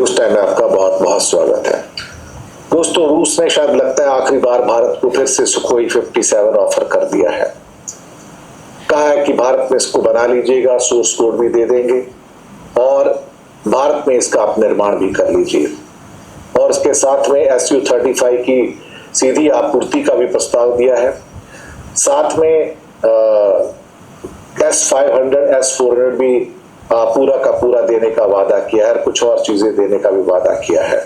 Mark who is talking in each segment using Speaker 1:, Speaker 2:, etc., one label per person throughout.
Speaker 1: News time में आपका बहुत बहुत स्वागत है। दोस्तों, रूस ने शायद लगता है आखिरी बार भारत को फिर से सुखोई 57 ऑफर कर दिया है। कहा है कि भारत में इसको बना लीजिएगा, सोर्स कोड भी दे देंगे और भारत में इसका आप निर्माण भी कर लीजिए। और इसके साथ में Su-35 की सीधी आपूर्ति का भी प्रस्ताव दिया है। साथ में S-500, S-400 भी पूरा का पूरा देने का वादा किया है, कुछ और चीजें देने का भी वादा किया है।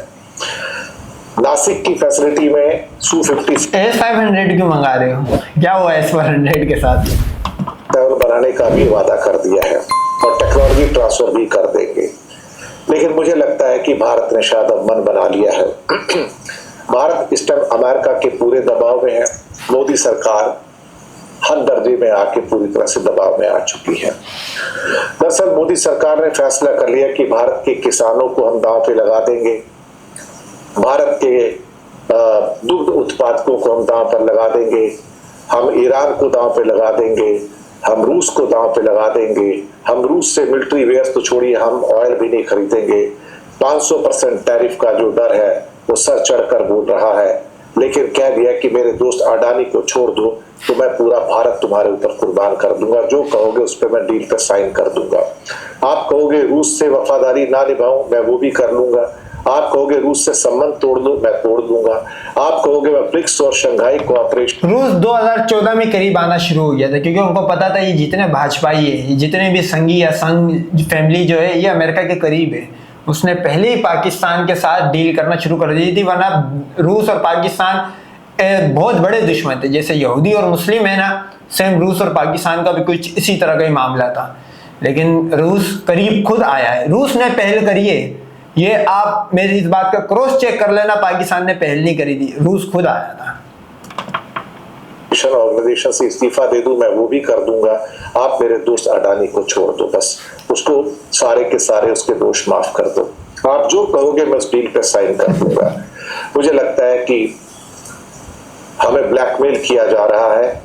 Speaker 1: नासिक की फैसिलिटी में Su-50
Speaker 2: S-500 क्यों मंगा रहे हो? क्या हुआ S-400 के साथ?
Speaker 1: बनाने का भी वादा कर दिया है और टेक्नोलॉजी ट्रांसफर भी कर देंगे। लेकिन मुझे लगता है कि भारत ने शायद अब मन बना लिया है। भारत इस टाइम अमेरिका के पूरे दबाव में है। मोदी सरकार हर दर्जे में आके पूरी तरह से दबाव में आ चुकी है। दरअसल मोदी सरकार ने फैसला कर लिया कि भारत के किसानों को हम दांव पे लगा देंगे, भारत के दुग्ध उत्पादकों को हम दांव पर लगा देंगे, हम ईरान को दांव पे लगा देंगे, हम रूस को दांव पे लगा देंगे, हम रूस से मिलिट्री वेयर तो छोड़िए, हम ऑयल भी नहीं खरीदेंगे। 500% टैरिफ का जो डर है वो सर चढ़कर बोल रहा है, लेकिन कह दिया कि मेरे दोस्त अडानी को छोड़ दो तो मैं पूरा भारत तुम्हारे ऊपर कुर्बान कर दूंगा, जो कहोगे उस पर मैं डील पर साइन कर दूंगा। आप कहोगे रूस से वफादारी ना निभाऊं, मैं वो भी कर लूंगा। आप कहोगे रूस से संबंध तोड़ दो, मैं तोड़ दूंगा। आप कहोगे मैं ब्रिक्स और शंघाई कोऑपरेशन।
Speaker 2: रूस 2014 में करीब आना शुरू हो गया था, क्योंकि उनको पता था ये जितने भाजपाई है, जितने भी संघी या संघ फैमिली जो है ये अमेरिका के करीब है। उसने पहले ही पाकिस्तान के साथ डील करना शुरू कर दी थी, वरना रूस और पाकिस्तान बहुत बड़े दुश्मन थे। जैसे यहूदी और मुस्लिम है ना, सेम रूस और पाकिस्तान का भी कुछ इसी तरह का ही मामला था। लेकिन रूस करीब खुद आया है, रूस ने पहल करी है। ये आप मेरी इस बात का क्रॉस चेक कर लेना, पाकिस्तान ने पहल नहीं करी थी, रूस खुद आया था।
Speaker 1: ऑर्गेनाइजेशन से इस्तीफा दे दूं, मैं वो भी कर दूंगा। आप मेरे दोस्त अडानी को छोड़ दो, बस उसको सारे के सारे उसके दोष माफ कर दो। आप जो कहोगे मैं उस डील पे साइन कर दूंगा। मुझे लगता है कि हमें ब्लैकमेल किया जा रहा है,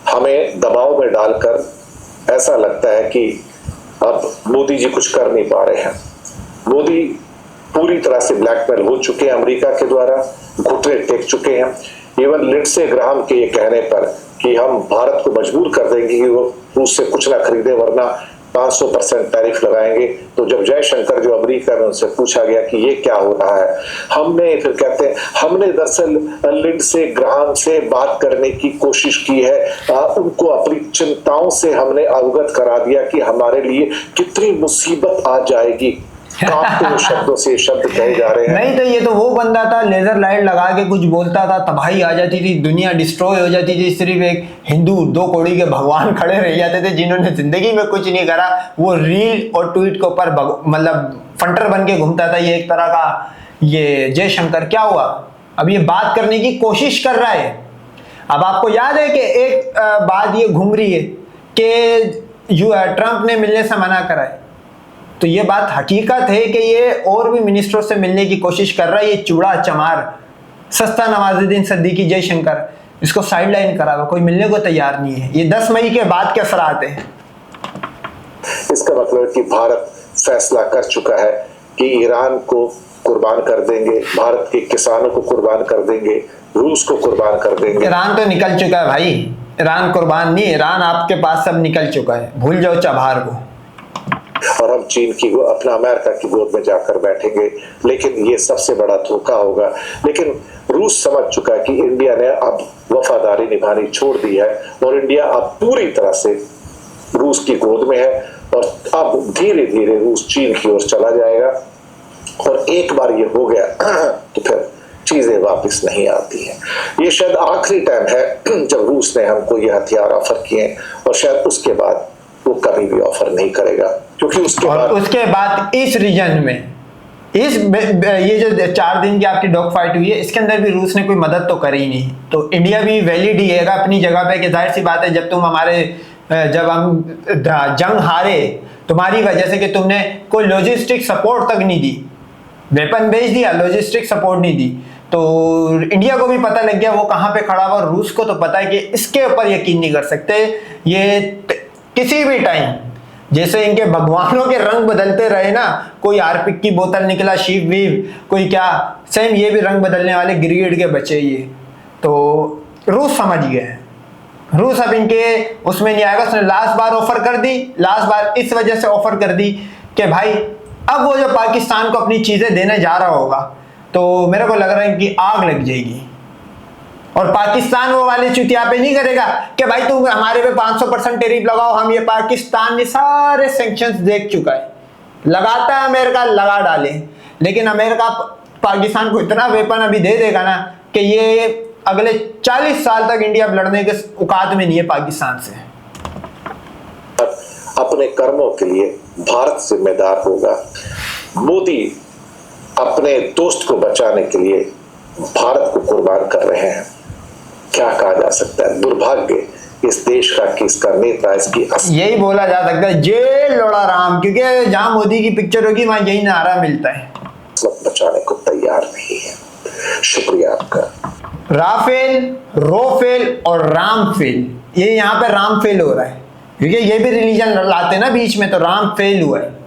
Speaker 1: हमें दबाव में डालकर ऐसा लगता है कि अब मोदी जी कुछ कर नहीं पा रहे हैं। मोदी पूरी तरह से ब्लैकमेल हो चुके हैं अमेरिका के द्वारा, घुटने टेक चुके हैं। इवन लिंडसे ग्राहम के ये कहने पर कि हम भारत को मजबूर कर देंगे कि वो रूस से कुछ ना खरीदे, वरना 500% टैरिफ लगाएंगे। तो जब जयशंकर जो अमेरिका में उनसे पूछा गया कि ये क्या हो रहा है, हमने फिर कहते हैं हमने दरअसल लिंडसे ग्राहम से बात करने की कोशिश की है, उनको अपनी चिंताओं से हमने अवगत करा दिया कि हमारे लिए कितनी मुसीबत आ जाएगी। कांपते शब्दों से शब्द कहे जा रहे हैं।
Speaker 2: नहीं तो ये तो वो बंदा था, लेजर लाइट लगा के कुछ बोलता था, तबाही आ जाती थी, दुनिया डिस्ट्रॉय हो जाती थी। सिर्फ एक हिंदू 2 कौड़ी के भगवान खड़े रह जाते थे जिन्होंने जिंदगी में कुछ नहीं करा। वो रील और ट्वीट के ऊपर मतलब फंटर बन के घूमता था। ये एक तरह का ये जयशंकर क्या हुआ, अब ये बात करने की कोशिश कर रहा है। अब आपको याद है कि एक बात ये घूम रही है कि ट्रंप ने मिलने से मना करा है, तो ये बात हकीकत है कि ये और भी मिनिस्टरों से मिलने की कोशिश कर रहा है। ये चूड़ा चमार सस्ता नवाजुद्दीन सिद्दीकी जयशंकर, इसको साइडलाइन करा हुआ, कोई मिलने को तैयार नहीं है। ये 10 मई के बाद के असरात है।
Speaker 1: इसका मतलब है कि भारत फैसला कर चुका है कि ईरान को कुर्बान कर देंगे, भारत के किसानों को कुर्बान कर देंगे, रूस को कुर्बान कर देंगे।
Speaker 2: ईरान तो निकल चुका है भाई, ईरान कुर्बान नहीं, ईरान आपके पास सब निकल चुका है, भूल जाओ चबहार को।
Speaker 1: और हम चीन की अपना अमेरिका की गोद में जाकर बैठेंगे। लेकिन ये सबसे बड़ा धोखा होगा। लेकिन रूस समझ चुका है कि इंडिया ने अब वफादारी निभानी छोड़ दी है और इंडिया अब पूरी तरह से रूस की गोद में है और अब धीरे धीरे रूस चीन की ओर चला जाएगा। और एक बार ये हो गया तो फिर चीजें वापस नहीं आती हैं। ये शायद आखिरी टाइम है जब रूस ने हमको ये हथियार ऑफर किए और शायद उसके बाद वो कभी भी ऑफर नहीं करेगा, क्योंकि उसके बाद
Speaker 2: इस रीजन में ये जो 4 दिन की आपकी डॉग फाइट हुई है, इसके अंदर भी रूस ने कोई मदद तो करी नहीं। तो इंडिया भी वैलिड ही है अपनी जगह पे कि जाहिर सी बात है, जब हम जंग हारे तुम्हारी वजह से कि तुमने कोई लॉजिस्टिक सपोर्ट तक नहीं दी, वेपन भेज दिया, लॉजिस्टिक सपोर्ट नहीं दी, तो इंडिया को भी पता लग गया वो कहाँ पे खड़ा हुआ। रूस को तो पता है कि इसके ऊपर यकीन नहीं कर सकते, ये किसी भी टाइम जैसे इनके भगवानों के रंग बदलते रहे ना, कोई हार्पिक की बोतल निकला, शिव वीव, कोई क्या, सेम ये भी रंग बदलने वाले गिरगिट के बच्चे ये। तो रूस समझ गए हैं, रूस अब इनके उसमें नहीं आएगा। उसने लास्ट बार ऑफर कर दी, लास्ट बार इस वजह से ऑफर कर दी कि भाई अब वो जो पाकिस्तान को अपनी चीजें देने जा रहा होगा तो मेरे को लग रहा है कि आग लग जाएगी। और पाकिस्तान वो वाले चुतिया पे नहीं करेगा कि भाई तुम हमारे पे 500% टेरिफ लगाओ, हम ये पाकिस्तान ने सारे सैंक्शंस देख चुका है, लगाता है अमेरिका लगा डाले, लेकिन अमेरिका पाकिस्तान को इतना वेपन अभी दे देगा ना कि ये अगले 40 साल तक इंडिया लड़ने के औकात में नहीं है पाकिस्तान से।
Speaker 1: अपने कर्मों के लिए भारत जिम्मेदार होगा। मोदी अपने दोस्त को बचाने के लिए भारत को कुर्बान कर रहे हैं। क्या कहा जा सकता है, दुर्भाग्य इस देश का कि इसका नेता इसकी
Speaker 2: यही बोला जा सकता है, जेल लौड़ा राम, क्योंकि जहां मोदी की पिक्चर होगी वहां यही नारा मिलता है,
Speaker 1: बचाने को तैयार नहीं है। शुक्रिया आपका।
Speaker 2: राफेल, रोफेल और रामफेल, ये यहाँ पे रामफेल हो रहा है क्योंकि ये भी रिलीजन लाते ना बीच में, तो रामफेल हुआ है।